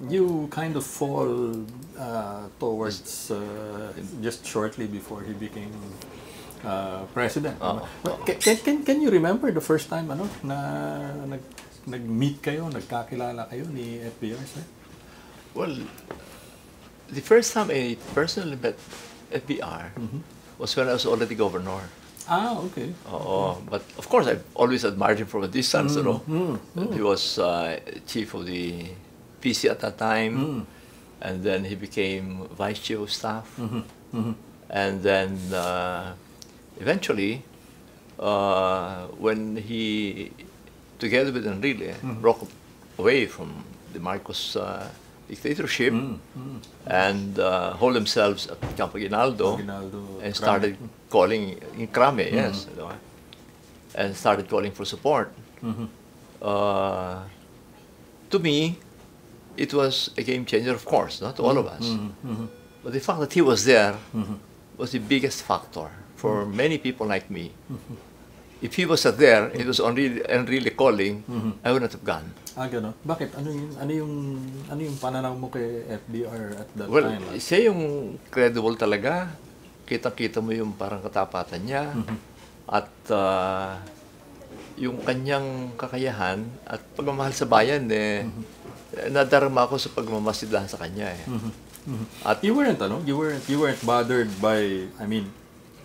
you kind of fall towards just shortly before he became president. Can you remember the first time na nag-meet kayo, nagkakilala kayo ni FBR, sir? Well, the first time I personally met FBR was when I was already governor. Ah, okay. But of course, I've always admired him from a distance, He was chief of the PC at that time, and then he became vice chief of staff. And then eventually, when he, together with Enrile, broke away from the Marcos dictatorship and hold themselves at Campo Aguinaldo and started calling in Crame, yes, and started calling for support. To me, it was a game changer, of course, not to all of us. But the fact that he was there was the biggest factor for many people like me. If he was not there, it was only Enrile calling, I would not have gone. Ah, gano'n. Bakit? Ano yung pananaw mo kay FBR at that time? Well, siya yung credible talaga. Kita-kita mo yung parang katapatan niya. At yung kanyang kakayahan at pagmamahal sa bayan, nadarama ako sa pagmamasidahan sa kanya. At you weren't bothered by, I mean,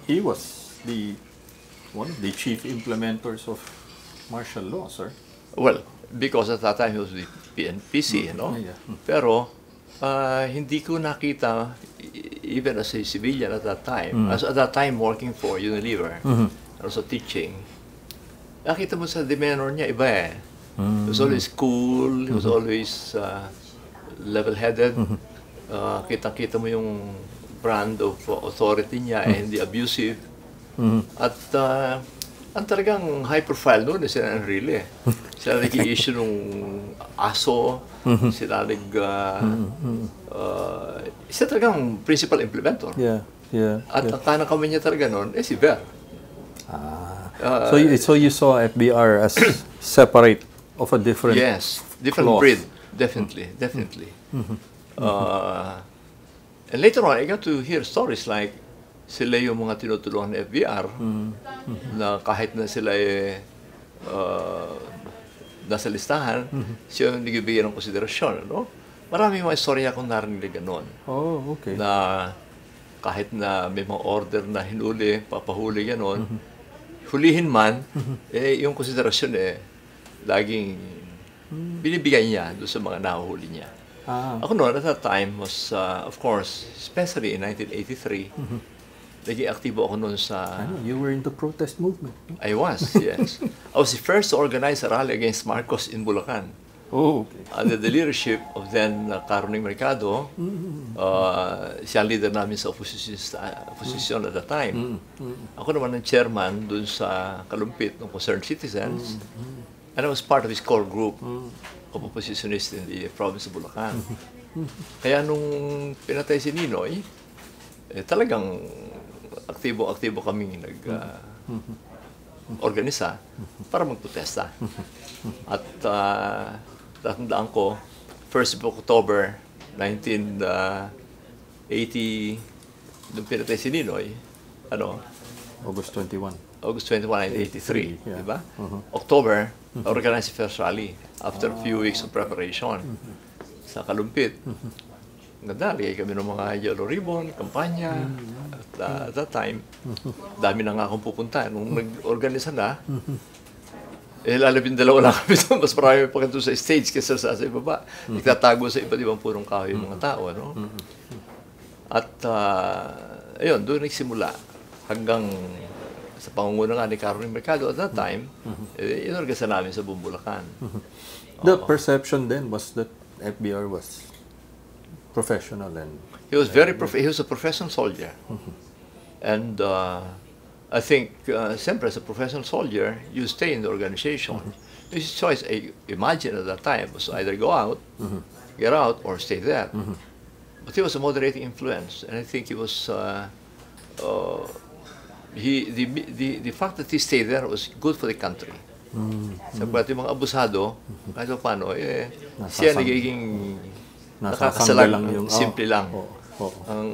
he was one of the chief implementers of martial law, sir. Well, because at that time he was with PNPC, Pero hindi ko nakita, even as a civilian at that time, at that time working for Unilever, also teaching, nakita mo sa demeanor niya, iba eh. He was always cool, he was always level-headed. Kita-kita mo yung brand of authority niya, hindi abusive. At ang talagang high profile noon si Enrile. Sila nag-i-issue nung ASO, sila siya talagang principal implementor. At ang kanang kami niya talaga noon, si Ver. So you saw FBR as separate of a different different cloth. breed, definitely. And later on, I got to hear stories like sila yung mga tinutulungan ng FBR na kahit na sila nasa listahan, siya yung nagbibigay ng konsiderasyon. Maraming mga istorya akong narinig gano'n. Oh, okay. Na kahit na may mga order na hinuli, papahuli gano'n, hulihin man, yung konsiderasyon laging binibigay niya doon sa mga nahuhuli niya. Ako noon, at that time was, of course, especially in 1983, naging aktibo ako noon sa... You were in the protest movement. I was, yes. I was the first to organize a rally against Marcos in Bulacan. Oh, okay. Under the leadership of then Caroning Mercado, siya ang leader namin sa opposition at the time. Ako naman ang chairman dun sa kalumpit ng Concerned Citizens. And I was part of his core group of oppositionists in the province of Bulacan. Kaya nung pinatay si Ninoy, talagang aktibo kaming nag-organisa para magprotesta. At tatandaan ko, 1st of October 1980, nung pinatay si Ninoy, August 21. August 21, 1983, di ba? October, organized the first rally after a few weeks of preparation sa Kalumpit. Nadali kami ng mga yellow ribbon, kampanya. At that time, dami na nga akong pupunta. Nung nag-organisa na, lalabing dalawa lang kami doon. Mas marami pa doon sa stage kaysa sa ibaba. Nagtatago sa iba't ibang purong kahoy yung mga tao. At ayun, doon nagsimula. Hanggang sa pangunguna nga ni Caroline Mercado at that time, inorganisa namin sa Bulacan. The perception then was that FBR was professional and he was he was a professional soldier. And I think sempre as a professional soldier, you stay in the organization. His choice, I imagine at that time, was either go out, get out, or stay there. But he was a moderating influence, and I think he was the fact that he stayed there was good for the country. Sapagkat yung mga abusado, kahit paano, siya nagiging nakakasalag, lang yung simple lang ang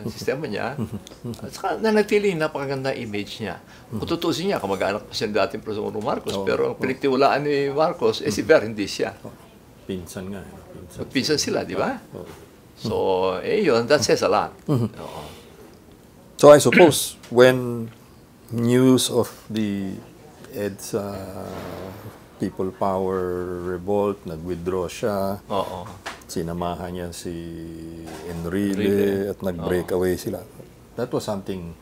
sistema niya. At saka nanatiling napakaganda image niya. Kung tutusin niya, kamag-anak pa siya ng dating Presidente Marcos, pero ang pinagtiwalaan ni Marcos, si Ver, hindi siya. Pinsan nga. Pinsan sila, di ba? So, yun, that says a lot. So I suppose when news of the EDSA People Power Revolt, nag-withdraw siya, sinamahan niya si Enrile at nag-break away sila. That was something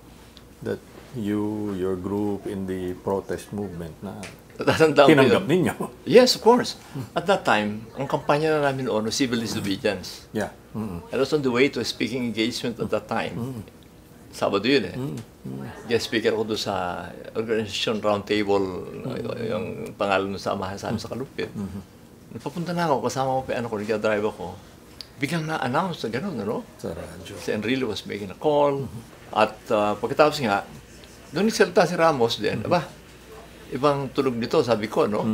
that your group in the protest movement na tinanggap ninyo. Yes, of course. At that time, ang kampanya na namin noon was civil disobedience. Yeah. I was on the way to a speaking engagement at that time. Sabado yun eh. Guest speaker ako doon sa Organization Roundtable, yung pangalan ng samahan sa amin sa Kalupit. Napapunta na ako, kasama ko pa ano ko, nag-drive ako. Biglang na-announce na gano'n, ano? Sa radyo. Si Enrile was making a call. At pagkatapos nga, doon nagsalita si Ramos din, ibang tunog nito, sabi ko, no?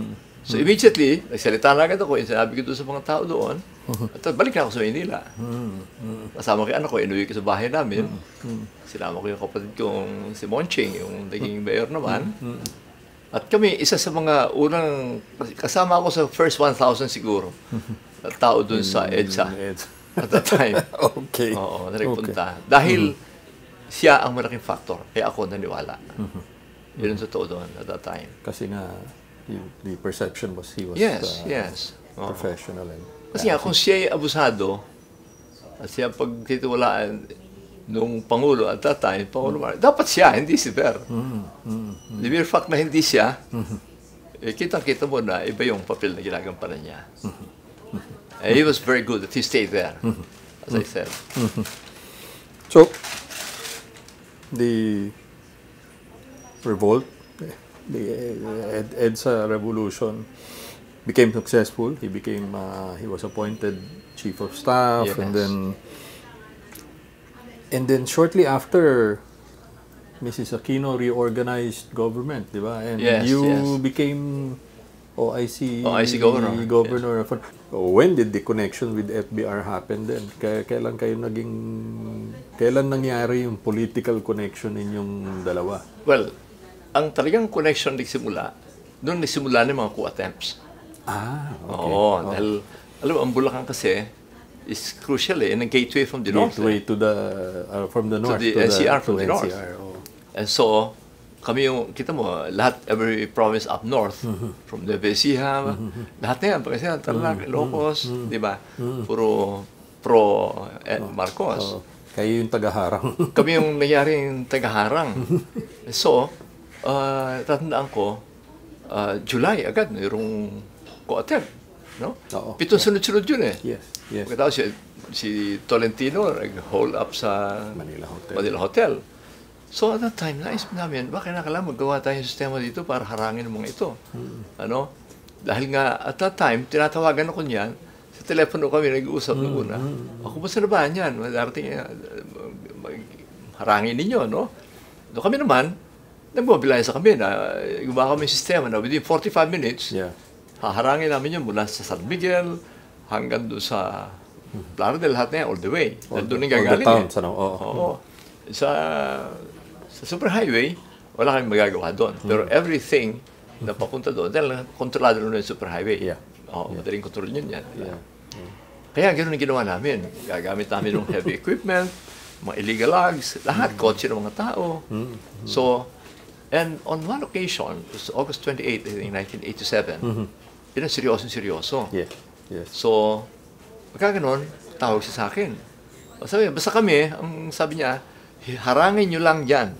So immediately, nagsalita na agad ako, sinabi ko doon sa mga tao doon, at balik na ako sa Maynila. Kasama kay anak ko, inuwi ko sa bahay namin. Sinama ko yung kapatid kong si Monching, yung naging mayor naman. At kami, isa sa mga unang, kasama ako sa first 1,000 siguro, na tao doon sa EDSA at that time. Okay. Oo, nagpunta. Dahil siya ang malaking factor, kaya ako naniwala. Yun ang totoo doon at that time. Kasi nga, the perception was he was professional. Kasi nga, kung siya ay abusado, at siya pagtitiwalaan nung Pangulo at that time, Pangulo Marcos, dapat siya, hindi si Ver. The mere fact na hindi siya, kitang-kita mo na iba yung papel na ginagampanan niya. He was very good that he stayed there, as I said. So, the revolt, the EDSA revolution became successful. He was appointed chief of staff, Yes. and then shortly after, Mrs. Aquino reorganized government, di ba? And you became OIC governor. Yes. When did the connection with FBR happen then? Kailan nangyari yung political connection ninyong dalawa? Well, ang talagang connection nagsimula, doon nagsimula ng mga coup attempts. Okay. Oo, dahil, alam mo, ang Bulacan kasi is crucial eh, and a gateway from the north. Gateway to the, from the north. To the NCR from the north. Oh. And so, kami yung, kita mo, lahat, every province up north, from the Ecija, lahat na yan, Pangasinan, Tarlac, Ilocos, di ba? Puro pro Marcos. Kayo yung tagaharang. Kami yung nangyaring tagaharang. So, tatandaan ko, July agad, mayroong co-attempt. No? 7 sunod-sunod yun eh. Yes. Pagkatapos si Tolentino nag-hold up sa Manila Hotel. So at that time, naisip namin, bakit kailangan magawa tayong sistema dito para harangin ang mga ito? Ano? Dahil nga, at that time, tinatawagan ako niyan, sa telepono kami nag-uusap noong una. Ako ba sa nabahan yan? Darating, harangin ninyo, no? So kami naman, nagmobilize sa kami na gumawa kami sistema na within 45 minutes, haharangin namin yun mula sa San Miguel hanggang doon sa Plaridel, lahat na yan, all the way. Doon yung gagaling. Sa superhighway, wala kami magagawa doon. Pero everything na papunta doon, dahil kontrolado na yung superhighway. Madaling kontrol yun yan. Kaya ganoon ang ginawa namin. Gagamit namin ng heavy equipment, mga illegal logs, lahat, kotse ng mga tao. So, and on one occasion, it was August 28, I think, 1987, yun ang seryoso. So, pagka ganon, tawag siya sa akin. Sabi, basta kami, ang sabi niya, harangin nyo lang yan.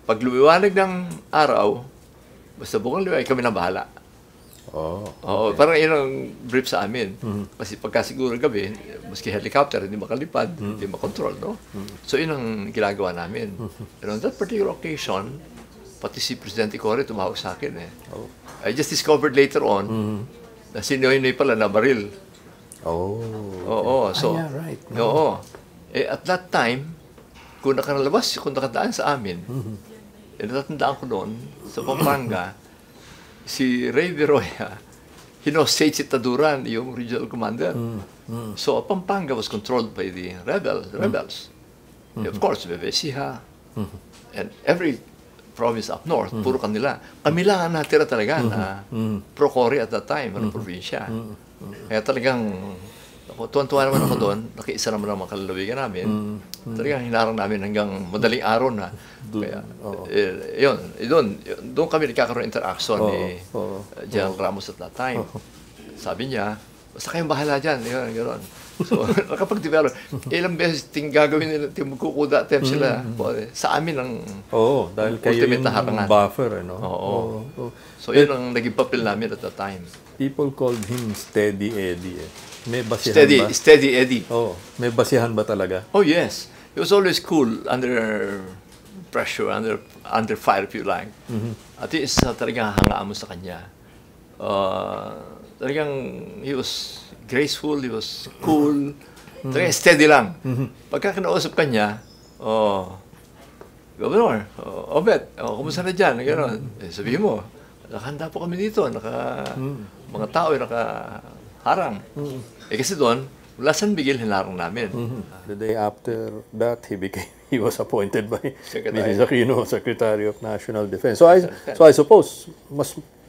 Pag lumiwanag ng araw, basta bukang liwanag, kami na bahala. Parang yun ang brief sa amin. Kasi pagkasiguro gabi, maski helicopter, hindi makalipad, hindi makontrol, no? So yun ang ginagawa namin. And on that particular occasion, pati si Presidente Cory tumawag sa akin eh. I just discovered later on na si Noynoy pala na baril. So, right. At that time, kung nakadaan sa amin, natatandaan ko noon, sa Pampanga, si Ray Viroya, hinostate si Taduran, yung regional commander. So, Pampanga was controlled by the rebels. Of course, Bebesiha, and every province up north, puro kanila. Kami lang ang natira talaga na pro-Cory at that time, ng probinsya. Kaya talagang, tuwan-tuwa naman ako doon, nakiisa naman ang mga kalalawigan namin. Talagang hinarang namin hanggang madaling araw na. Kaya, doon kami nagkakaroon interaction ni General Ramos at that time. Sabi niya, basta kayong bahala dyan, gano'n. So, nakapag-develop. Ilang beses gagawin nila, magkukuda attempt sila. Sa amin ang dahil kayo yung buffer, ano? So, yun ang naging papel namin at that time. People called him Steady Eddie. May basihan ba? Steady Eddie. May basihan ba talaga? Oh, yes. He was always cool under pressure, under fire, if you like. At yung isa talagang hangaan mo sa kanya. Talagang he was graceful, he was cool, talagang steady lang. Pagka kinausap ka niya, Governor, Obet, kumusta na dyan? Sabihin mo, nakahanda po kami dito, mga tao ay nakaharang. Kasi doon, mula San Miguel, hinarang namin. The day after that, he was appointed by Mrs. Aquino, Secretary of National Defense. So I suppose,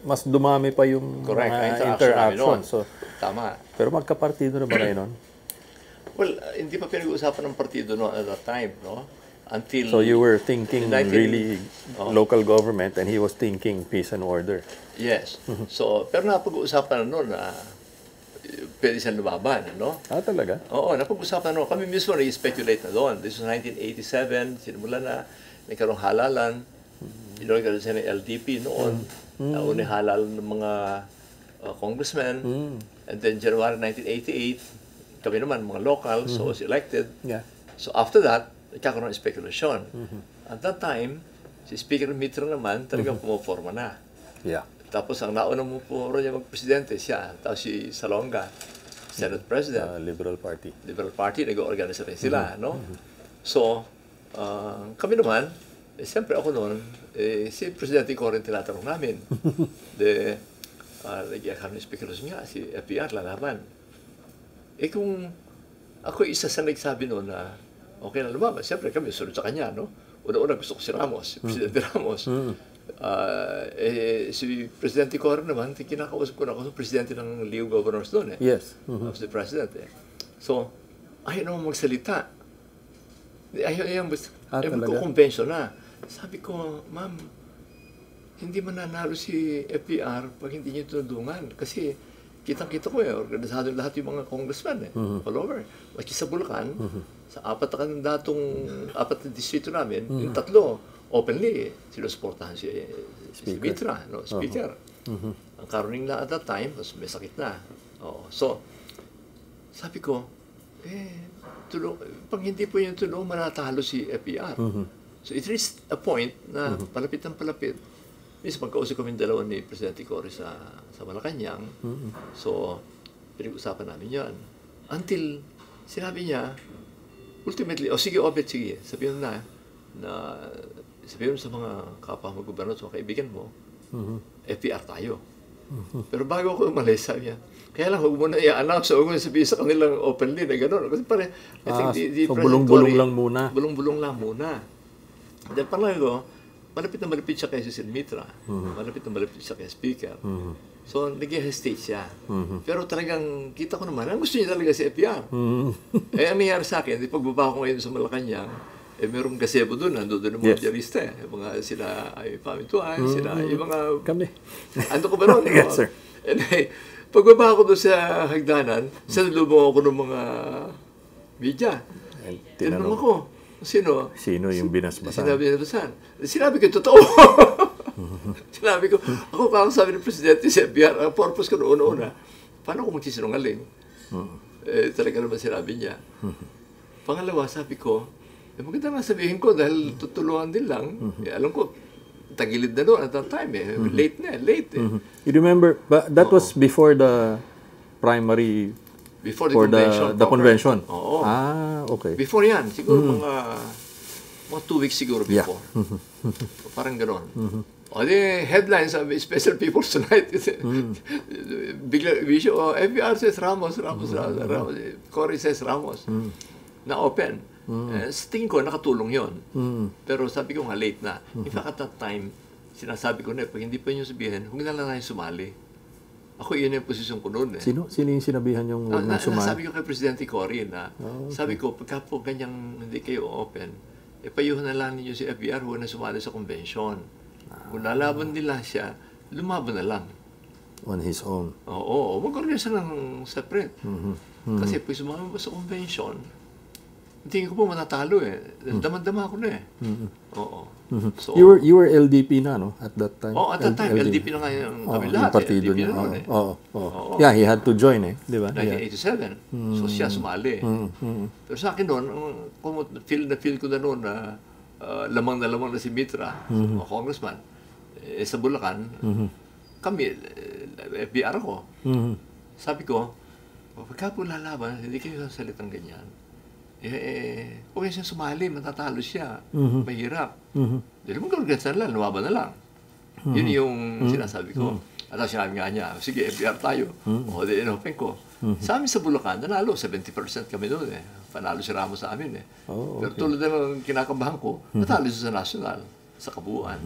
mas dumami pa yung mga interaction. So, tama. Pero magkapartido na ba kayo nun? Well, hindi pa pinag-uusapan ng partido no, at that time, no? Until so you were thinking really local government and he was thinking peace and order. Yes. So, pero napag-uusapan na noon na pwede siyang lumaban, no? Talaga? Oo, napag-uusapan na noon. Kami mismo nag-speculate na doon. This was 1987, sinimula na, nagkaroong halalan. Inorganize siya ng LDP noon. Naunang halalan ng mga congressmen. And then January 1988, kami naman, mga local, so was elected. So after that, nagkakaroon ng spekulasyon. At that time, si Speaker Mitra naman, talagang pumoforma na. Tapos ang nauna mo po niya mag-presidente, siya. Tapos si Salonga, Senate President. Liberal Party. Liberal Party, nag-organize rin sila, no? So, kami naman, siyempre ako noon, si Presidente ko rin tinatanong namin. Nag-iakaroon ng spekulasyon nga, si FPR lalaban. Kung ako isa sa nagsabi noon na okay na lumaban, siyempre kami sunod sa kanya, no? Una-una gusto ko si Ramos, si Presidente Ramos. Si Presidente Cora naman, kinakausap ko na ako sa Presidente ng League of Governors doon, Yes. I was the President, So, ayaw naman magsalita. Ayaw magkukonvensyon na. Sabi ko, ma'am, hindi mananalo si FPR pag hindi niyo tinulungan. Kasi kitang-kita ko organisado lahat yung mga congressmen all over. Maski sa Bulacan, sa apat na distrito namin, yung tatlo, openly, sinusuportahan si Mitra, Speaker. Ang karoning na at that time, may sakit na. So, sabi ko, pag hindi po yung tulong, manatalo si FPR. So, it reached a point na palapit ng palapit. Minsan, pagkausap kami dalawa ni Presidente Cory sa Malacanang. So, pinag-usapan namin yan. Until, sinabi niya, ultimately, sige, Obet, sige, sabihin mo sabihin mo sa mga kapwa mo gobernador, sa mga kaibigan mo, FPR tayo. Pero bago ako umalis, sabi niya, kaya lang, huwag mo na i-announce, huwag mo na sabihin sa kanilang openly na gano'n. Kasi pare, I think so bulong-bulong lang muna. Bulong-bulong lang muna. Dahil parang ko, malapit na malapit siya kay Cecil Mitra. Malapit na malapit siya kay Speaker. So, nag-hesitate siya. Pero talagang, kita ko naman, ang gusto niya talaga si FPR. Ang nangyari sa akin, di pagbaba ko ngayon sa Malacanang, merong gazebo doon, nandun yung mga diarista. Mga sila ay Pamintuan, sila yung mga... Kami. Ando ko ba ron? Yes, sir. And pagbaba ko doon sa hagdanan, sinalubong ako ng mga media. Tinanong ako, sino yung binasbasan? Sinabi ko, totoo. Sinabi ko, ako sabi ng Presidente sa FBR, ang purpose ko noon-una, paano ko magsisinungaling? Talaga naman sinabi niya. Pangalawa, sabi ko, maganda nga sabihin ko dahil tutulungan din lang. Alam ko, tagilid na doon at that time. Late. You remember, that was before the primary... Before the convention? Oo. Okay. Before yan. Siguro mga 2 weeks siguro before. Parang gano'n. O the headlines of Special People's Tonight. Bigla, FBR says Ramos. Cory says Ramos. Na open. Sa tingin ko, nakatulong yon. Pero sabi ko nga, late na. In fact, at that time, sinasabi ko na, pag hindi pa nyo sabihin, huwag na lang tayo sumali. Ako, yun yung posisyon ko noon. Sino yung sinabihan yung huwag na sumali? Sabi ko kay Presidente Cory na, sabi ko, pagka po ganyang hindi kayo open, payuhan na lang ninyo si FBR, huwag na sumali sa convention. Kung lalaban nila siya, lumaban na lang. On his own. Oo, mag-organisa ng separate. Kasi pag sumama ba sa convention, tingin ko po matatalo eh. Damang-dama ko na eh. Oo. So, you were LDP na, no? At that time? Oh, at that time, LDP na nga yung kami lahat. Yung partido niya. Oo. Yeah, he had to join eh. Di ba? 1987. So siya sumali. Pero sa akin noon, feel ko na noon na lamang na si Mitra, o congressman, sa Bulacan, kami, FBR ako. Sabi ko, pagka po lalaban, hindi kayo salitang ganyan. Okay siya sumali, matatalo siya. Mahirap. Dili mo mag-organisa na lang, lumaban na lang. Yun yung sinasabi ko. At sinabi nga niya, sige, FBR tayo. O, di inopen ko. Sa amin sa Bulacan, nanalo, 70% kami doon eh. Panalo si Ramos sa amin eh. Pero tulad ng kinakabahan ko, natalo siya sa national, sa kabuuan,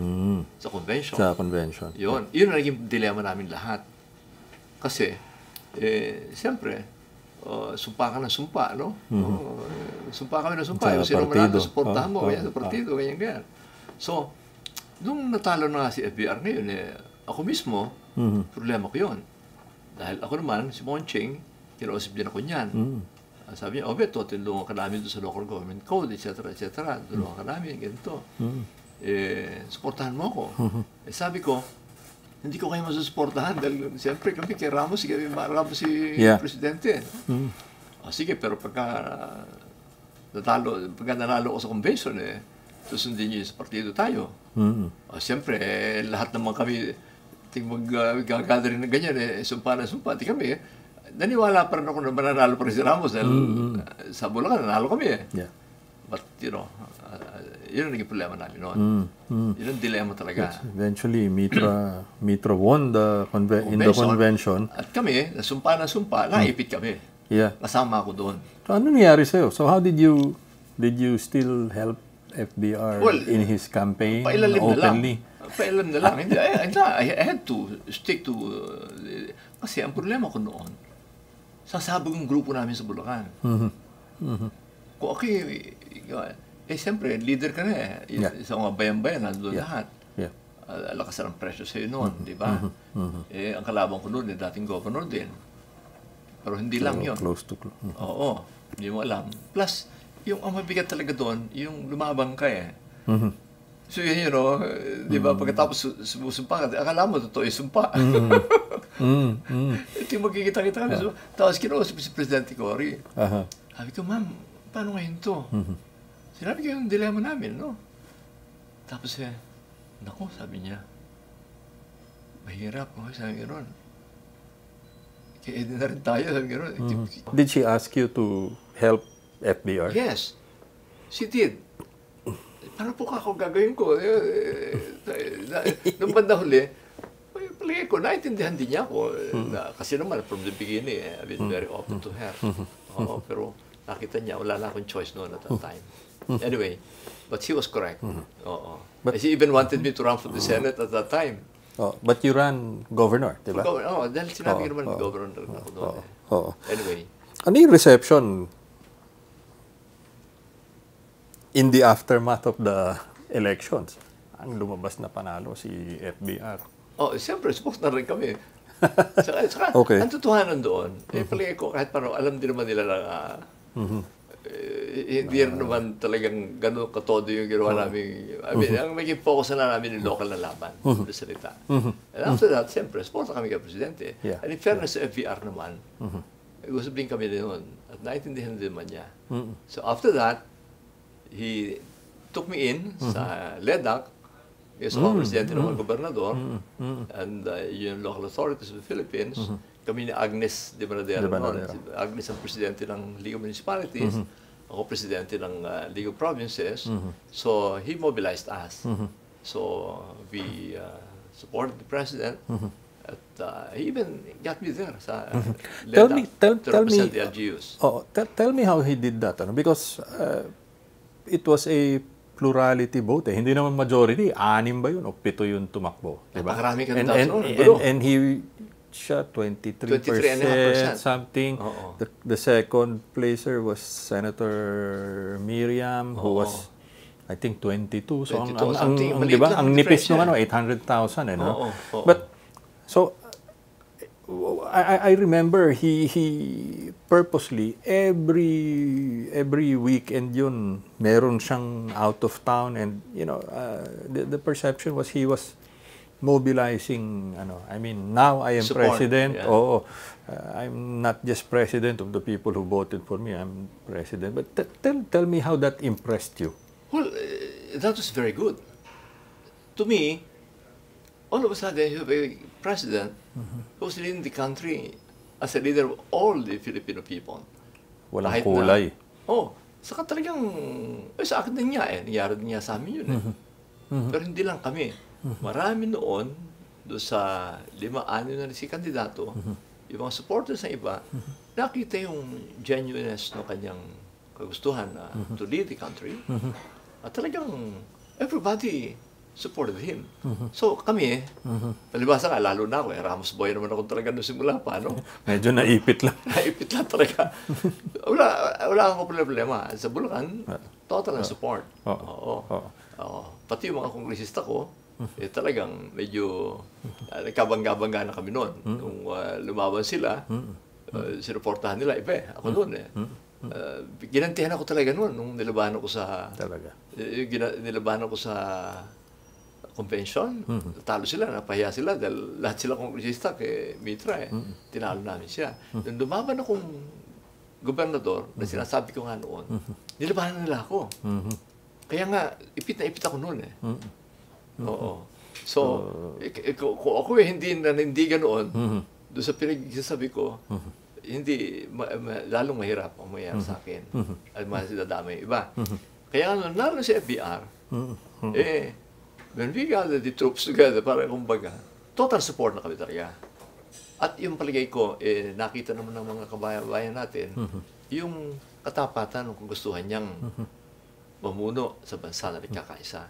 sa convention. Sa convention. Yun ang naging dilema namin lahat. Kasi, siyempre, sumpa ka ng sumpa, no? Sumpa kami ng sumpa. Yung sino man natin, supportahan mo, ganyan sa partido, ganyan. So, nung natalo na nga si FBR ngayon, ako mismo, problema ko yun. Dahil ako naman, si Monching, kinausap din ako niyan. Sabi niya, Beto, tulungan ka namin doon sa local government code, etc. Tulungan ka namin, ganito. Supportahan mo ako. Sabi ko, hindi ko kayo masusuportahan dahil siyempre kami kay Ramos si Presidente. Sige, pero pagka nanalo ko sa convention, susundin niyo sa partido tayo. Siyempre, lahat naman kami mag-gathering na ganyan, sumpa na sumpa. Di kami, naniwala pa rin ako na mananalo pa rin si Ramos dahil sa Bulacan, nanalo kami But, yun ang naging problema namin noon. Yun ang dilema talaga. Eventually, Mitra won in the convention. At kami, nasumpa na sumpa, naipit kami. Kasama ako doon. So, ano nangyari sa'yo? So, how did you still help FBR in his campaign openly? Pailan na lang. I had to stick to... kasi ang problema ko noon, sasabog yung grupo namin sa Bulacan. Kung siyempre, leader ka na sa mga bayan-bayan, nandun lahat. Lakasan ang presyo sa'yo noon, di ba? Ang kalaban ko noon, dating governor din. Pero hindi lang yun. Close to close. Oo, hindi mo alam. Plus, yung ang mabigat talaga doon, yung lumabang ka So yun, di ba, pagkatapos sumusumpa ka, akala mo, totoo yung sumpa. Ito yung magkikita-kita kami. Tapos kinausap si Presidente Cory. Sabi ko, ma'am, paano ngayon to? Sinabi ko yung dilema namin, no? Tapos naku, sabi niya, mahirap, sabi ko ron. Kaya na rin tayo, sabi ko ron. Did she ask you to help FBR? Yes, she did. Paano po ako gagawin ko? Nung banda huli, palagay ko, naintindihan din niya ako. Kasi naman, from the beginning, I've been very open to her. Pero nakita niya, wala na akong choice noon at that time. Anyway, but she was correct. She even wanted me to run for the Senate at that time. But you ran governor, di ba? Dahil sinabi ko naman, governor ako doon. Anyway. Ano yung reception in the aftermath of the elections? Ang lumabas na panalo si FBR. Siyempre, support na rin kami. Saka ang totohanan doon, palagay ko, kahit parang alam din naman nila na hindi naman talagang gano'n katodo yung ginawa namin. I mean, ang maging focus na namin yung local na laban, sa salita. And after that, siyempre, support na kami kay Presidente. And in fairness sa FBR naman, usap din kami din noon. At naintindihan din naman niya. So after that, he took me in sa LEDAC, as ako presidente ng mga gobernador, and yung local authorities of the Philippines, kami ni Agnes de Manadero noon. Agnes ang presidente ng League of Municipalities, ako presidente ng League of Provinces, so he mobilized us. So we supported the president. At he even got me there sa Tell me, the LGUs. tell me how he did that, ano? Because it was a plurality vote. Hindi naman majority. 6 ba yun o 7 yung tumakbo? Diba? Napakarami ka and he siya 23% something. The second placer was Senator Miriam, who was I think 22. So ang diba? Ang nipis nung 800,000 no? But so I remember he purposely every weekend yun meron siyang out of town, and the perception was he was mobilizing I mean, now I am support, president. I'm not just president of the people who voted for me, I'm president. But tell me how that impressed you. Well, that was very good. To me, all of a sudden, you have a president who's leading the country as a leader of all the Filipino people. Walang kulay. Saka talagang, sa akin din niya nangyari din niya sa amin yun Pero hindi lang kami. Marami noon, doon sa 5-6 na si kandidato, yung mga supporters ng iba, nakita yung genuineness ng kanyang kagustuhan to lead the country. At talagang everybody supported him. So kami, palibasa nga, lalo na ako, Ramos boy naman ako talaga noong simula pa, no? Medyo naipit lang. Naipit lang talaga. Wala akong problema. Sa Bulacan, total ang support. Pati yung mga kongresista ko, talagang medyo nagkabangga-bangga na kami noon. Kung lumaban sila, sinuportahan nila, ako noon ginantihan ako talaga noon nung nilabanan ko sa nilabanan ko sa convention. Talo sila, napahiya sila dahil lahat sila kongresista kay Mitra tinalo namin siya. Nung lumaban akong gobernador na sinasabi ko nga noon, nilabanan nila ako. Kaya nga, ipit na ipit ako noon So, kung ako hindi ganoon, doon sa pinagsasabi ko, hindi, lalong mahirap ang mayroon sa akin. At masidadama yung iba. Kaya naroon si FBR, when we gathered the troops together, parang kumbaga, total support na kami talaga. At yung palagay ko, nakita naman ng mga kabayan natin, yung katapatan kung gustuhan niyang mamuno sa bansa na nagkakaisa.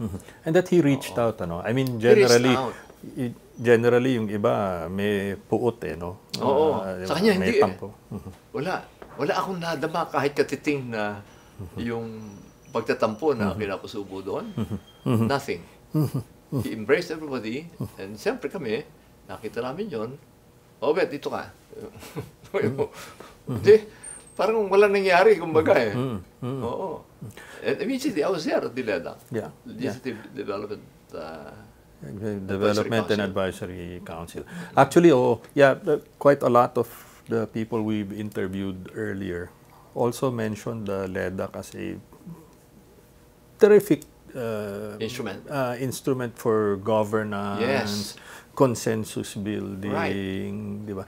And that he reached out, I mean, generally yung iba may puot no? Sa kanya hindi Wala akong nadama kahit katiting na yung pagtatampo na kinapusubo doon. Nothing. He embraced everybody, and siyempre kami, nakita namin yun. Bet, dito ka. Hindi, parang wala nangyari, kumbaga And immediately, I was there at the LEDA. Legislative Development and Advisory Council. Actually, quite a lot of the people we've interviewed earlier also mentioned the LEDAC as a terrific instrument for governance, consensus building, diba?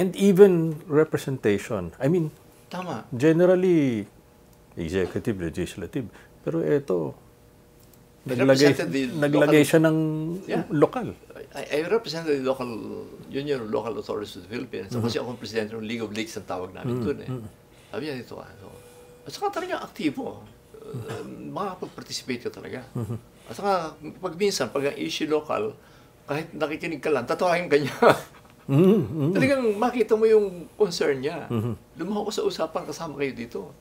And even representation. I mean, tama. Generally, executive, legislative. Pero ito, naglagay siya ng lokal. I represented the local Union of Local Authorities of the Philippines. Kasi ako ang presidente ng League of Leagues ang tawag namin doon Sabi niya dito At saka talaga aktibo. Makakapag-participate ka talaga. At saka pag minsan, pag ang issue local, kahit nakikinig ka lang, tatawahin ka niya. Talagang makita mo yung concern niya. Lumaho ko sa usapan, kasama kayo dito.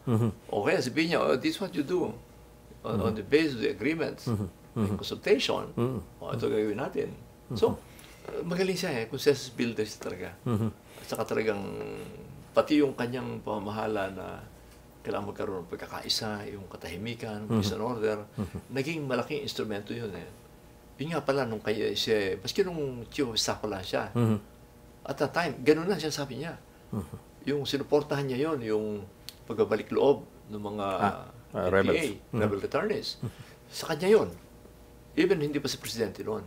O kaya sabihin niya, this is what you do. On the basis of the agreements, consultation, ito gagawin natin. So, magaling siya consensus builder siya talaga. At saka talagang, pati yung kanyang pamamahala na kailangan magkaroon ng pagkakaisa, yung katahimikan, peace and order, naging malaking instrumento yun Yun nga pala, nung kaya siya, maski nung chief of staff pala siya, at that time, ganun lang siya sabi niya. Yung sinuportahan niya yon, yung pagbabalik loob ng mga rebel returnees. Sa kanya yon. Even hindi pa si Presidente noon.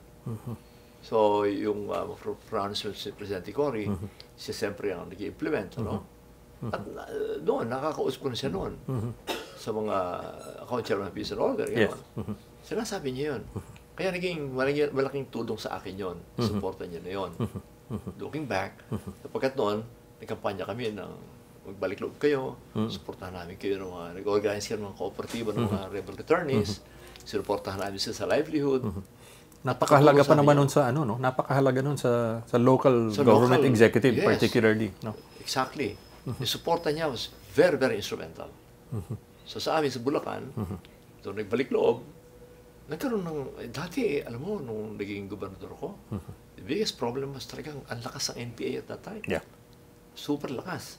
So, yung pronouncement si Presidente Cory, siya siyempre ang nag-i-implement. At noon, nakakausap ko na siya noon sa mga account chairman of peace and order. Sinasabi niya yun. Kaya naging malaking tulong sa akin yon. Suporta niya na yon. Looking back, sapagkat noon, nagkampanya kami ng magbalik loob kayo, suportahan namin kayo ng mga, nag-organize kayo ng mga kooperatiba ng mga rebel returnees, sinuportahan namin sila sa livelihood. Napakahalaga pa naman nun sa ano, no? Napakahalaga nun sa local government executive, yes, particularly, no? Exactly. Yung suporta niya was very, very instrumental. So sa amin sa Bulacan, so nagbalik loob, nagkaroon ng, dati, alam mo, nung naging gobernador ko, the biggest problem was talagang ang lakas ng NPA at that time. Yeah. Super lakas.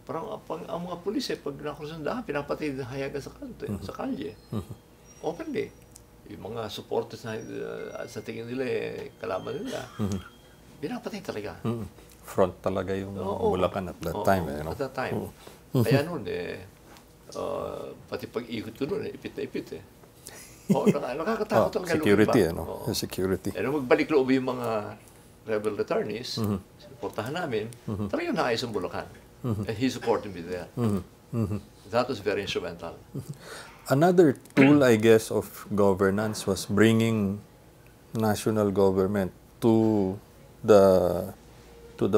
Parang ang mga pulis, pag nakusundahan, pinapatay na hayagan sa kalye. Openly. Yung mga supporters na sa tingin nila, kalaban nila, pinapatay talaga. Front talaga yung Bulacan at that time. No? At that time. Kaya noon, pati pag-ikot ko noon, ipit na ipit nakakatakot talaga. Security, security. Nung magbalik loob yung mga rebel returnees, sinuportahan namin, talagang naayos ang Bulacan. And he supported me there. That was very instrumental. Another tool, I guess, of governance was bringing national government to the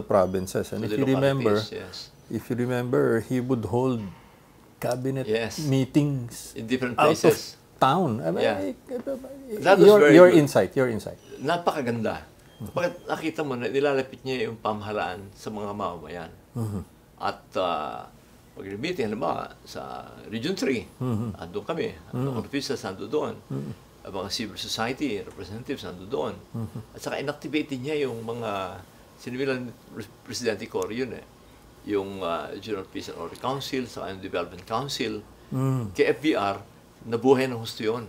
provinces. And if you remember, he would hold cabinet meetings in different places. Out of town. I mean, your insight. Napakaganda. Bakit nakita mo na nilalapit niya yung pamahalaan sa mga mamamayan. At pag meeting, halimbawa, sa Region 3, andun kami. Andun officers, andun doon. Mga civil society representatives, andun doon. At saka inactivate niya yung mga sinibilang Presidente Cory yun yung General Peace and Order Council, sa Development Council. Kay FBR, nabuhay ng husto yun.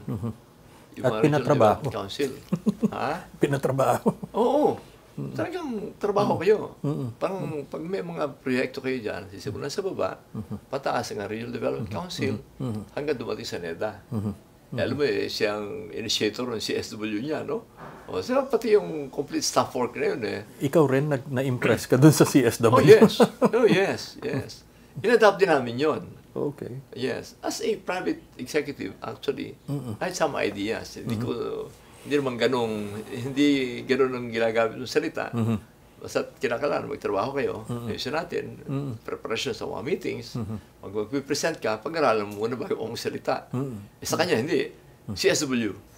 At pinatrabaho. Council. Ha? Pinatrabaho. Oo. Talagang trabaho kayo. Parang pag may mga proyekto kayo dyan, sisimulan sa baba, pataas ang Regional Development Council, hanggang dumating sa NEDA. Alam mo siyang initiator ng CSW niya, no? O, sila pati yung complete staff work na yun Ikaw rin na-impress ka dun sa CSW. Oh, yes. Oh, yes. Yes. In-adapt din namin yun. Okay. Yes. As a private executive, actually, I had some ideas. Hindi naman hindi ganun ang ginagamit ng salita. Basta kinakailangan, magtrabaho kayo, ayusin natin, preparation sa mga meetings, mag-present ka, pag-aralan mo muna bago ang salita. Sa kanya, hindi. CSW.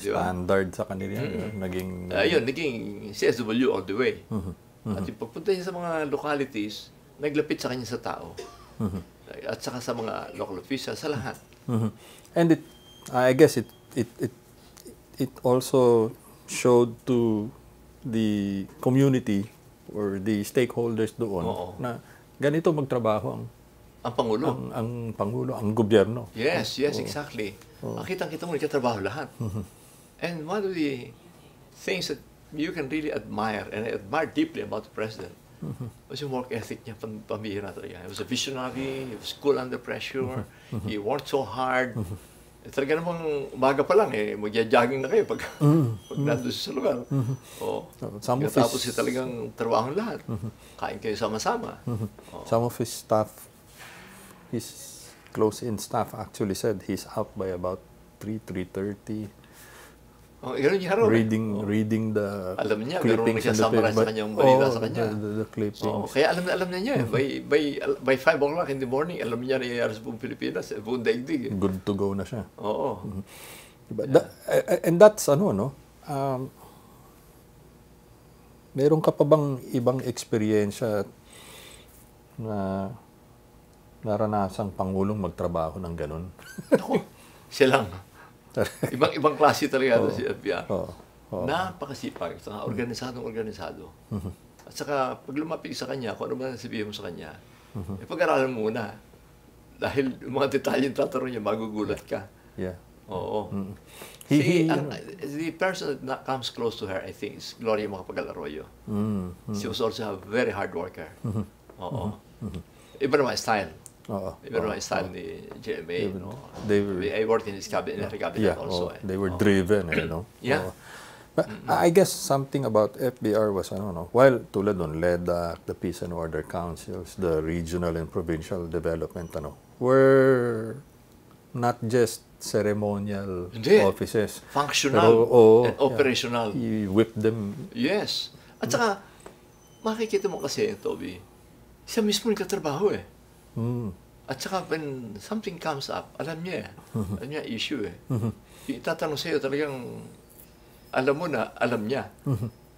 Diba? Standard sa kanila yan. Naging CSW all the way. At yung pagpunta niya sa mga localities, naglapit sa kanya sa tao. At saka sa mga local officials, sa lahat. And I guess it also showed to the community or the stakeholders doon na ganito magtrabaho ang Pangulo. Ang Pangulo, ang gobyerno. Yes, exactly. Makitang-kita mo, nagkatrabaho lahat. And one of the things that you can really admire, and I admire deeply about the President, was yung work ethic niya, pamihira talaga. He was a visionary, he was cool under pressure, he worked so hard. Talaga namang umaga pa lang magja-jogging na kayo pag nandun sa lugar. Tapos talagang trabaho lahat. Kain kayo sama-sama. Some of his staff, his close-in staff actually said he's out by about 3:30. Ganun niya raw. Reading the alam niya, clippings and the sa kanyang balita sa kanya. The clippings. Kaya alam na niya. By 5 o'clock in the morning, alam niya na nangyayari sa buong Pilipinas, buong daigdig. Good to go na siya. Oo. And that's meron ka pa bang ibang eksperyensya na naranasang Pangulong magtrabaho ng ganun? Ako, siya lang. Ibang klase talaga si FBR. Napakasipag, organisado. At saka, pag lumapit sa kanya, kung ano ba sabihin mo sa kanya, pag-aralan mo muna. Dahil mga detalye tatanong niya, magugulat ka. Yeah. Oo. The person that comes close to her, I think, is Gloria Macapagal-Arroyo. She was also a very hard worker. Oo. Iba naman style. Iba naman style ni GMA. I worked in his cabinet, also. They were driven, Yeah. But I guess something about FBR was, while tulad nun, LEDAC, the Peace and Order Councils, the regional and provincial development, were not just ceremonial Hindi. offices. Functional and operational. You whip them. Yes. At saka, makikita mo kasi, Toby, siya mismo yung katrabaho eh. At saka, when something comes up, alam niya eh. Alam niya issue eh. Itatanong sa'yo, talagang alam mo na, alam niya.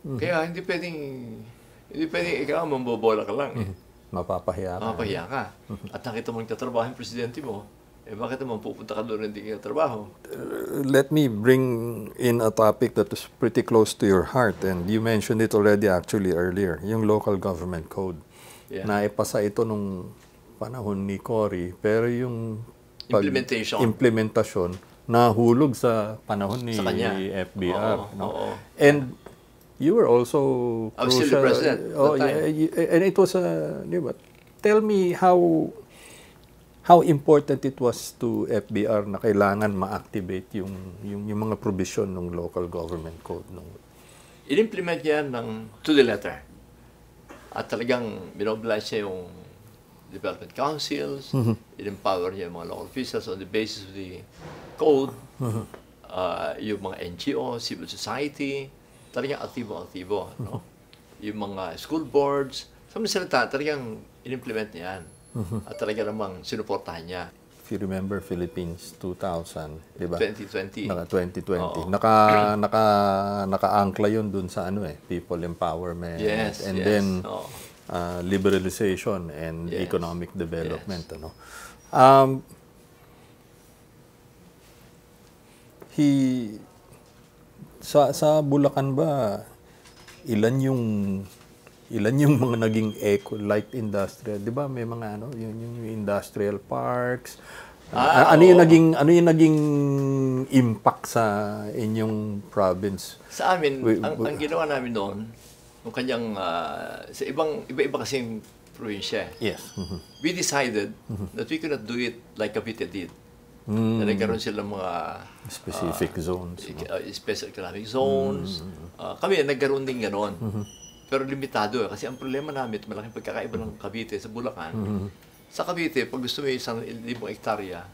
Kaya hindi pwedeng ikaw mambobola ka lang eh. Mapapahiya ka. Mapapahiya ka. At nakita mo yung katrabaho yung presidente mo, bakit naman pupunta ka doon hindi ka trabaho? Let me bring in a topic that is pretty close to your heart, and you mentioned it already actually earlier, yung local government code. Yeah. Naipasa ito nung panahon ni Cory, pero yung implementasyon nahulog sa panahon ni FBR. And you were also I was still the president at that time. And it was tell me how important it was to FBR na kailangan ma-activate yung mga provision ng local government code. In-implement niya to the letter. At talagang binobilize niya yung development councils, in-empower niya yung mga local officials on the basis of the code, yung mga NGO, civil society, talagang aktibo-aktibo. No? Yung mga school boards, sa mga salita, talagang in-implement niya yan. At talaga namang sinuportahan niya. If you remember Philippines 2000, di ba? 2020. 2020. Naka-angkla yun dun sa people empowerment. Yes, and then liberalization and economic development. Sa Bulacan ba, ilan yung mga naging light industrial, 'di ba? May mga yung industrial parks. Ano yung naging impact sa inyong province? Sa amin, ang ginawa namin noon, yung kanyang sa iba-iba kasing probinsya. Yes. We decided that we could not do it like Cavite did. Na nagkaroon sila mga specific zones. Special economic zones. Kami nagkaroon din ganoon. Pero limitado kasi ang problema namin, malaking pagkakaiba ng Cavite sa Bulacan. Sa Cavite, pag gusto mo 1,000 hektarya,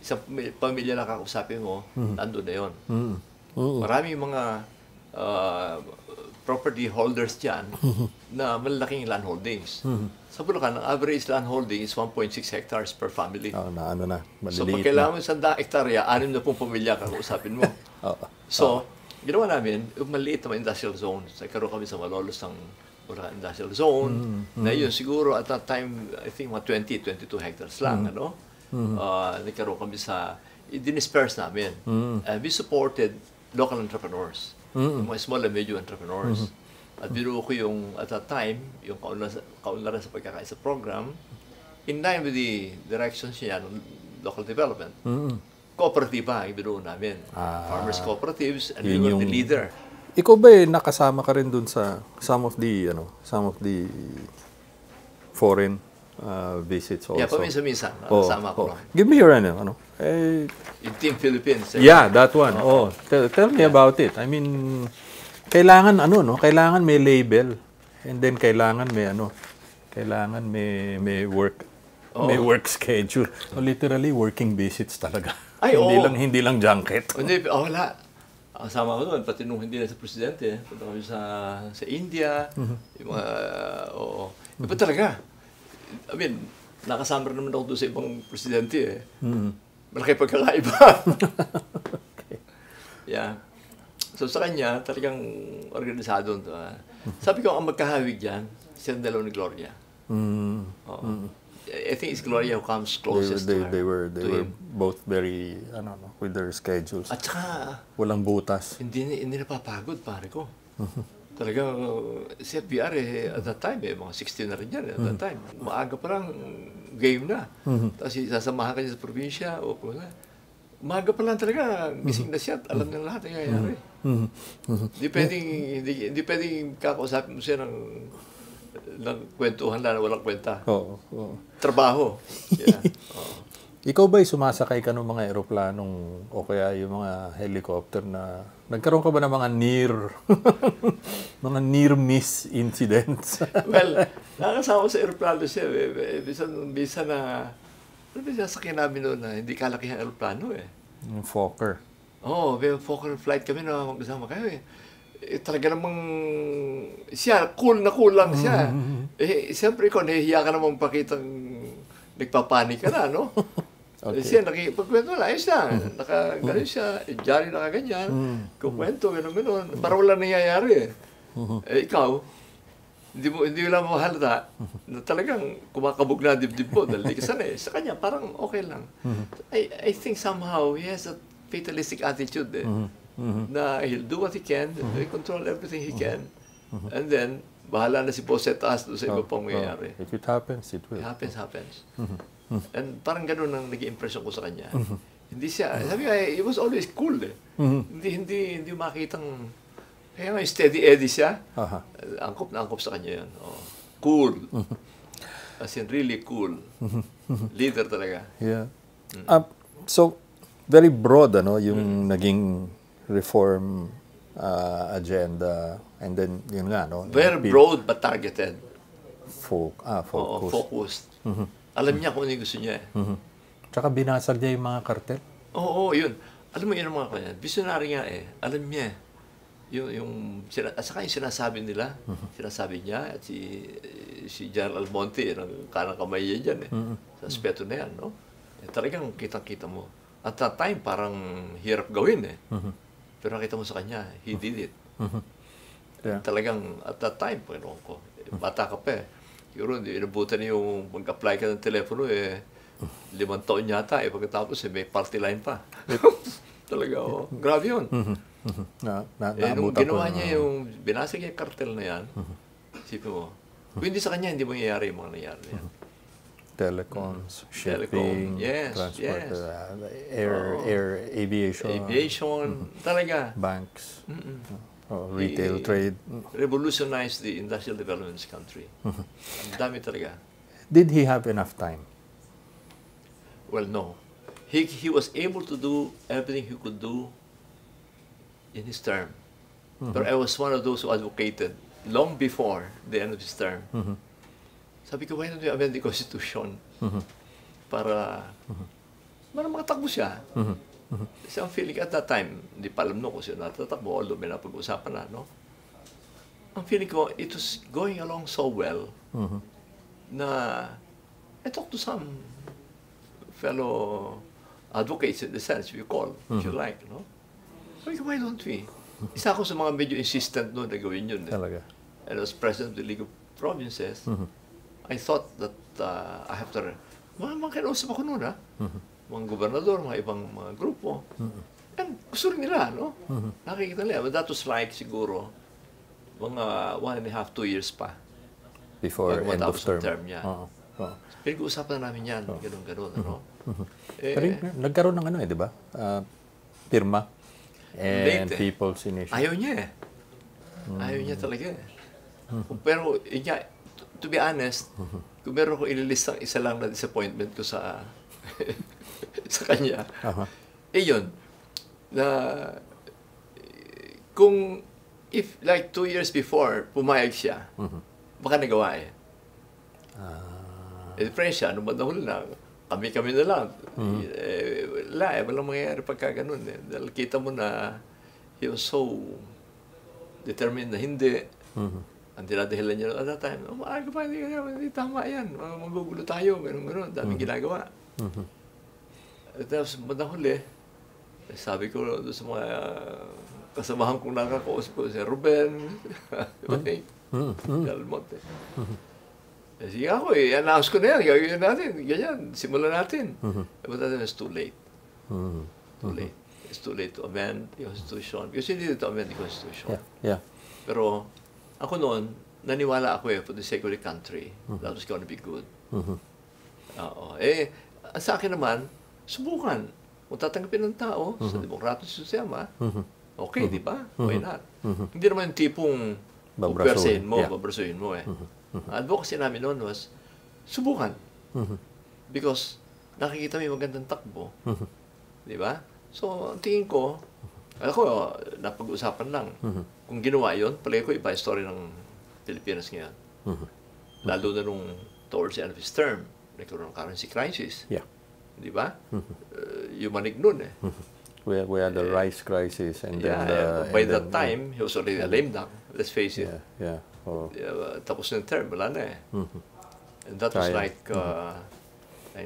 isang pamilya na kakausapin mo, nandun na yun. Maraming mga property holders dyan na malalaking land holdings. Sa Bulacan, ang average land holding is 1.6 hectares per family. So pag kailangan mo 100 hektarya, 60 pamilya kakausapin mo. So, ginawa namin, yung maliit na industrial zones. Nagkaroon kami sa Malolos ng Bulacan Industrial Zone. Na yun, siguro at that time, I think mga 22 hectares lang. Nagkaroon kami dinisperse namin. And we supported local entrepreneurs. Yung mga small and medium entrepreneurs. At binuo ko at that time, yung kaunlaran sa pagkakaisa program, in line with the directions niya ng local development. Kooperatiba ang binuo namin. Farmers cooperatives, and we were the leader. Ikaw ba nakasama ka rin dun sa some of the foreign visits also? Yeah, paminsan-minsan. Nakasama ko lang. Give me your yung Team Philippines. Yeah, that one. Tell me about it. I mean, kailangan kailangan may label, and then kailangan may work. May work schedule. Literally working visits talaga. Hindi lang junket. Wala. Kasama ko doon, pati nung hindi na sa presidente, punta kami sa India, yung mga, iba talaga. I mean, nakasama rin naman ako doon sa ibang presidente Malaki pagkakaiba. Yeah. So sa kanya, talagang organisado. Sabi ko, ang magkahawig dyan, siya dalawa ni Gloria. I think it's Gloria who comes closest to her. They were both very, with their schedules. At saka, walang butas. Hindi napapagod, pare ko. Talaga, si FBR at that time, mga 16 na rin yan at that time. Maaga pa lang, game na. Tapos sasamahan ka niya sa probinsya, umaga pa lang talaga, gising na siya at alam na lahat ang nangyayari. Hindi pwedeng kakausapin mo siya ng kwentuhan lang na walang kwenta. Trabaho. Yeah. Ikaw ba'y sumasakay ka ng mga eroplanong o kaya yung mga helicopter na nagkaroon ka ba ng mga near-miss incidents? Well, nakakasama sa eroplano siya. Bisa na, sasakyan namin noon na hindi kalakihan eroplano Yung Fokker. Oo, may Fokker flight kami na magkasama kayo eh. Talaga namang siya, cool lang siya. Siyempre ko, nahihiya ka namang pakitang nagpapanik ka na, no? Okay. Siya, nakipagkwento na, ayos na. Ganun siya, jolly na kaganyan. Kukwento, gano'n. Para wala nangyayari eh. Ikaw, hindi mo lang mahalata na talagang kumakabog na dibdib mo dahil di ka sanay. Sa kanya, parang okay lang. I think somehow he has a fatalistic attitude eh. Na he'll do what he can, he'll control everything he can, and then, bahala na si boss sa taas doon sa iba pang mangyayari. If it happens, it will. It happens. And parang ganun ang naging impression ko sa kanya. Hindi siya, sabi ko, he was always cool eh. Hindi makitang, kaya nga steady Eddie siya. Angkop na angkop sa kanya yun. Oh. Cool. As in, really cool. Leader talaga. Yeah. So, very broad, yung naging reform agenda, and then, yun nga, Very broad but targeted. Focused. Oo, focused. Alam niya kung ano yung gusto niya eh. Tsaka binasag niya yung mga kartel. Oo, yun. Alam mo yun ang mga kanya. Visionary nga eh. Alam niya. At saka yung sinasabi nila, sinasabi niya, at si General Almonte, ang kanang kamay niya dyan eh. Sa aspeto na yan, no? Talagang kitang-kita mo. At that time, parang hirap gawin eh. Pero nakita mo sa kanya, he did it. Yeah. Talagang, at that time, Panginoon ko, bata ka pa eh. Siguro, inabutan yung mag-apply ka ng telepono eh, 5 taon yata eh, pagkatapos may party line pa. Talaga, oh. Grabe yun. Nung ginawa niya yung, binasag niya yung kartel na yan, isipin mo, kung hindi sa kanya, hindi mangyayari yung mga nangyari na yan. Telecoms, shipping, transport, air, aviation, talaga. Banks, retail trade. Revolutionized the industrial development in this country. Ang dami talaga. Did he have enough time? Well, no. He was able to do everything he could do in his term. But I was one of those who advocated long before the end of his term. Sabi ko, why don't we amend the Constitution? Para makatakbo siya. Kasi ang feeling at that time, hindi pa alam kung sino natatakbo, although may napag-usapan na, no? Ang feeling ko, it was going along so well na I talked to some fellow advocates in the sense, if you like, no? Sabi ko, why don't we? Isa ako sa mga medyo insistent noon na gawin yun. Talaga. And as president of the League of Provinces, I thought that I have to... Mga kinausap ako noon, mga gobernador, mga ibang mga grupo. And gusto rin nila, no? Nakikita nila. But that was like, siguro, mga 1.5, 2 years pa. Before end of term. Niya. Pinag-uusapan na namin yan, ganun-ganun, ano? Pero nagkaroon ng di ba? Pirma. And People's Initiative. Ayaw niya eh. Ayaw niya talaga eh. Pero, to be honest, kung meron ko ililistang isa lang na disappointment ko sa sa kanya, yun, na kung if like 2 years before pumayag siya, baka nagawa eh. Friends siya, nung bandang huli na, kami na lang. Walang mangyayari pagka ganun eh. Dahil kita mo na he was so determined na hindi. Ang dinadahilan niya at that time, maaga pa, hindi tama yan. Magugulo tayo, gano'n. Daming ginagawa. At tapos, bandang huli, sabi ko doon sa mga kasamahan kong nakakausap ko, si Ruben, si Almonte. Sige ako announce ko na yan, gagawin natin, ganyan, simulan natin. But that was too late. Too late. It's too late to amend the Constitution. Because you needed to amend the Constitution. Yeah. Pero, ako noon, naniwala ako for the sake of the country, that was gonna be good. Sa akin naman, subukan. Kung tatanggapin ng tao sa demokrato sa sistema, okay, di ba? Why not? Hindi naman yung tipong babrasuhin mo eh. Advocacy namin noon was, subukan. Because nakikita mo yung magandang takbo. Di ba? So, ang tingin ko, ako, napag-usapan lang. Kung ginawa yun, palagi ko iba yung story ng Pilipinas ngayon. Lalo na nung towards the end of his term, nagkaroon ng currency crisis. Yeah. Di ba? yumanig nun eh. We had the rice crisis, and then by that time, he was already a lame duck. Let's face it. Yeah. Oh. Tapos na yung term, wala na eh. And that was like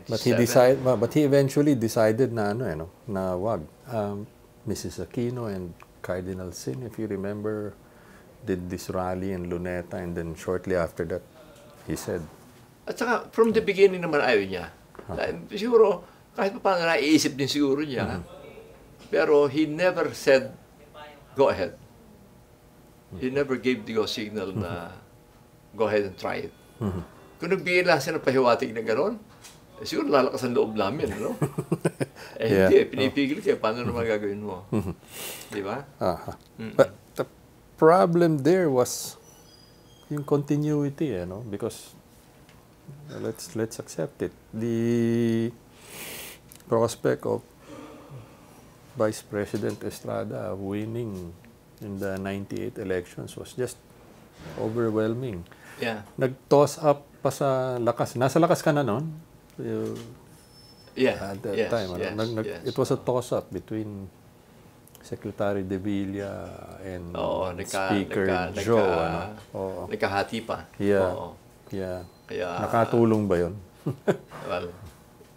97. But he eventually decided na na wag. Mrs. Aquino and Cardinal Sin, if you remember, did this rally in Luneta, and then shortly after that, he said. At saka, from the beginning naman ayaw niya. Siguro, kahit pa paano naiisip din siguro niya, pero he never said, go ahead. He never gave the go signal na go ahead and try it. Kung nagbigay lang siya ng pahiwatig na gano'n, siguro lalakas ang loob namin, no? Hindi, pinipigil kayo, paano naman gagawin mo? Di ba? But the problem there was yung continuity, because let's accept it. The prospect of Vice President Estrada winning in the 98 elections was just overwhelming. Yeah. Nag-toss up pa sa lakas. Nasa lakas ka na noon? At that time. It was a toss-up between Secretary De Villa and Speaker Joe. Nagkahati pa. Yeah. Kaya, nakatulong ba yun? Well,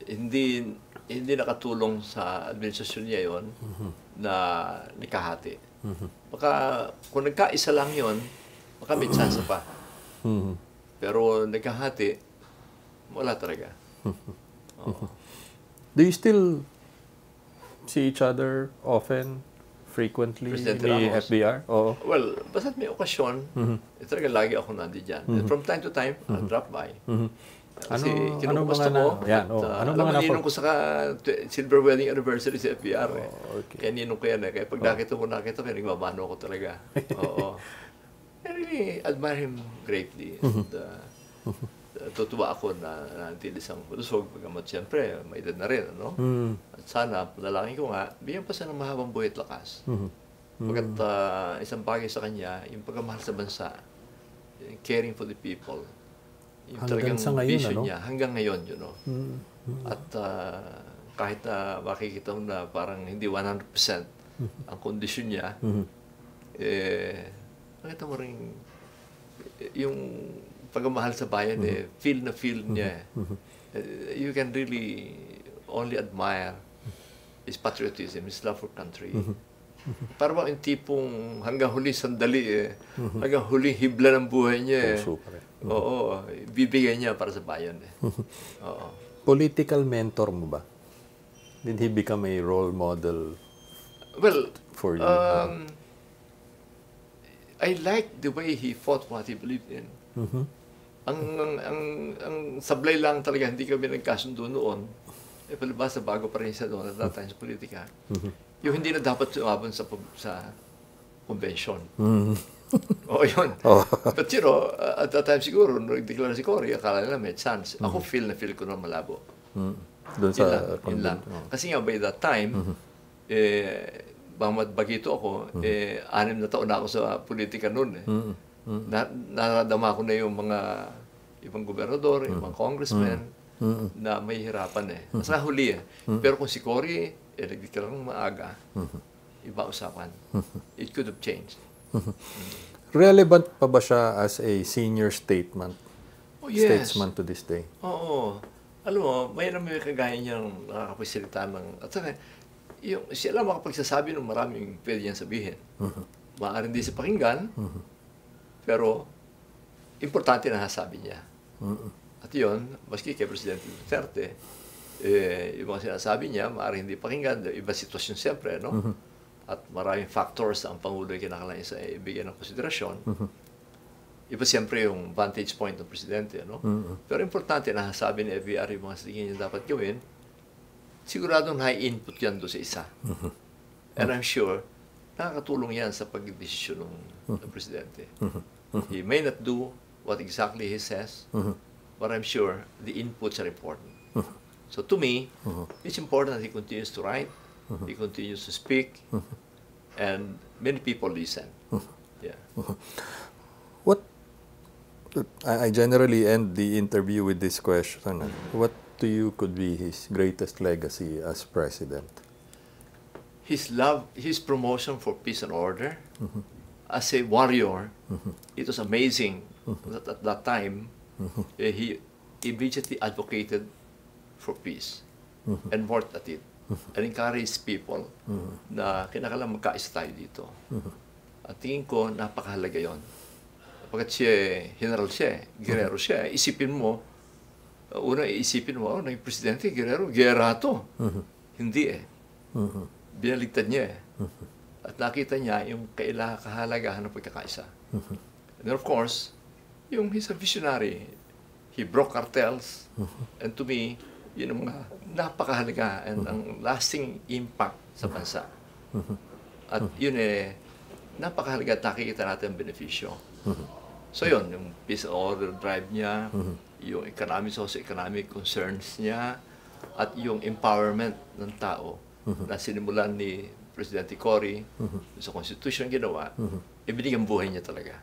hindi nakatulong sa administrasyon niya yon na nakahati. Baka kung nagkaisa lang yon, baka may chance pa. Pero nagkahati, wala talaga. Do you still see each other often, frequently, Presidente ni Ramos? FBR? Oo. Well, basta't may okasyon, talaga lagi ako nandiyan. And from time to time, I'll drop by. Kasi kinukumusta ko. Alam mo, ninong ko sa silver wedding anniversary sa FBR. Kaya ninong ko yan. Kaya pag nakita ko, kaya nagmamano ko talaga. Oo. I really admire him greatly. Tutuwa ako na nantilis ang lusog. Pagamat siyempre, may edad na rin. At sana, panalangin ko nga, bigyan pa siya ng mahabang buhay at lakas. Pagkat isang bagay sa kanya, yung pagmamahal sa bansa, caring for the people, yung hanggang sa ngayon, vision niya, hanggang ngayon, At kahit na makikita mo na parang hindi 100% ang kondisyon niya, nakita mo rin yung pagmamahal sa bayan, feel niya. You can really only admire his patriotism, his love for country. Para ba yung tipong hanggang huli sandali, hanggang huli hibla ng buhay niya. Oo, bibigay niya para sa bayan. Oo. Political mentor mo ba? Did he become a role model for you? I like the way he fought what he believed in. Ang sablay lang talaga, hindi kami nagkasundo noon. Palibasa bago pa rin siya doon at that time sa politika. Yung hindi na dapat sumabon sa convention. Yun. But at that time siguro, nag-declare si Cory, akala nila may chance. Ako feel ko na malabo. Doon sa yun lang. Kasi nga by that time, bagito ako, 6 na taon na ako sa politika noon. Naradama ko na yung mga ibang gobernador, yung mga congressmen, na may hirapan Nasa huli Pero kung si Cory, nag-declare ng maaga, iba usapan. It could have changed. Relevant pa ba siya as a senior statesman to this day? Oo. Alam mo, may kagaya niyang nakakapagsalita ng... At saka, siya lang makapagsasabi ng maraming pwede niyang sabihin. Maaaring di siya pakinggan, pero importante na nasabi niya. At yun, maski kay Presidente Duterte, yung mga sinasabi niya, maaaring hindi pakinggan, iba sitwasyon siyempre, At maraming factors ang Pangulo ay kinakailangan sa ibigay ng konsiderasyon. Iba siyempre yung vantage point ng Presidente, Pero importante na nasabi ni FBR yung mga tingin niya dapat gawin, siguradong high-input yan doon sa isa. And I'm sure, nakakatulong yan sa pagdesisyon ng Presidente. He may not do what exactly he says, but I'm sure the inputs are important. So to me, it's important that he continues to write, he continues to speak, and many people listen. Yeah. I generally end the interview with this question. What to you could be his greatest legacy as president? His love, his promotion for peace and order, as a warrior, it was amazing that at that time, he immediately advocated for peace and worked at it and encouraged people na kinakailangan magkaisa tayo dito. At tingin ko, napakahalaga yon. Pagkat siya, general siya, guerrero siya, isipin mo, una iisipin mo, naging presidente, guerrero, gera to. Hindi eh. Binaligtad niya eh. At nakita niya yung kahalagahan ng pagkakaisa. And of course, he's a visionary. He broke cartels. And to me, yun ang mga napakahalaga and ang lasting impact sa bansa. At yun eh, napakahalaga at nakikita natin ang benepisyo. So yun, yung peace and order drive niya, yung socio-economic concerns niya, at yung empowerment ng tao na sinimulan ni Presidente Cory sa Constitution ginawa, ibinigyan buhay niya talaga.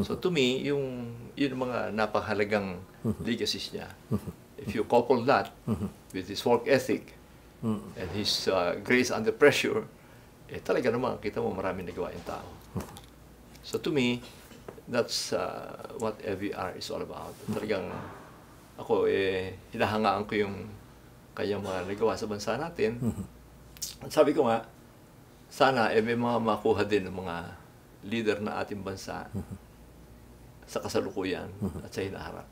So to me, yun mga napakahalagang legacies niya. If you couple that with his work ethic and his grace under pressure, eh talaga naman, kita mo maraming nagawa yung tao. So to me, that's what FVR is all about. Talagang ako, hinahangaan ko yung kanyang mga nagawa sa bansa natin. At sabi ko nga, sana may mga makuha din ng mga leader na ating bansa sa kasalukuyan at sa hinaharap.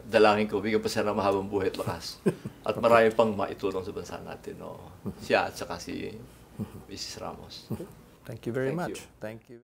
Dalangin ko, bigyan pa siya ng mahabang buhay at lakas. At marami pang maitulong sa bansa natin. No? Siya at saka si Mrs. Ramos. Thank you very Thank much. you. Thank you.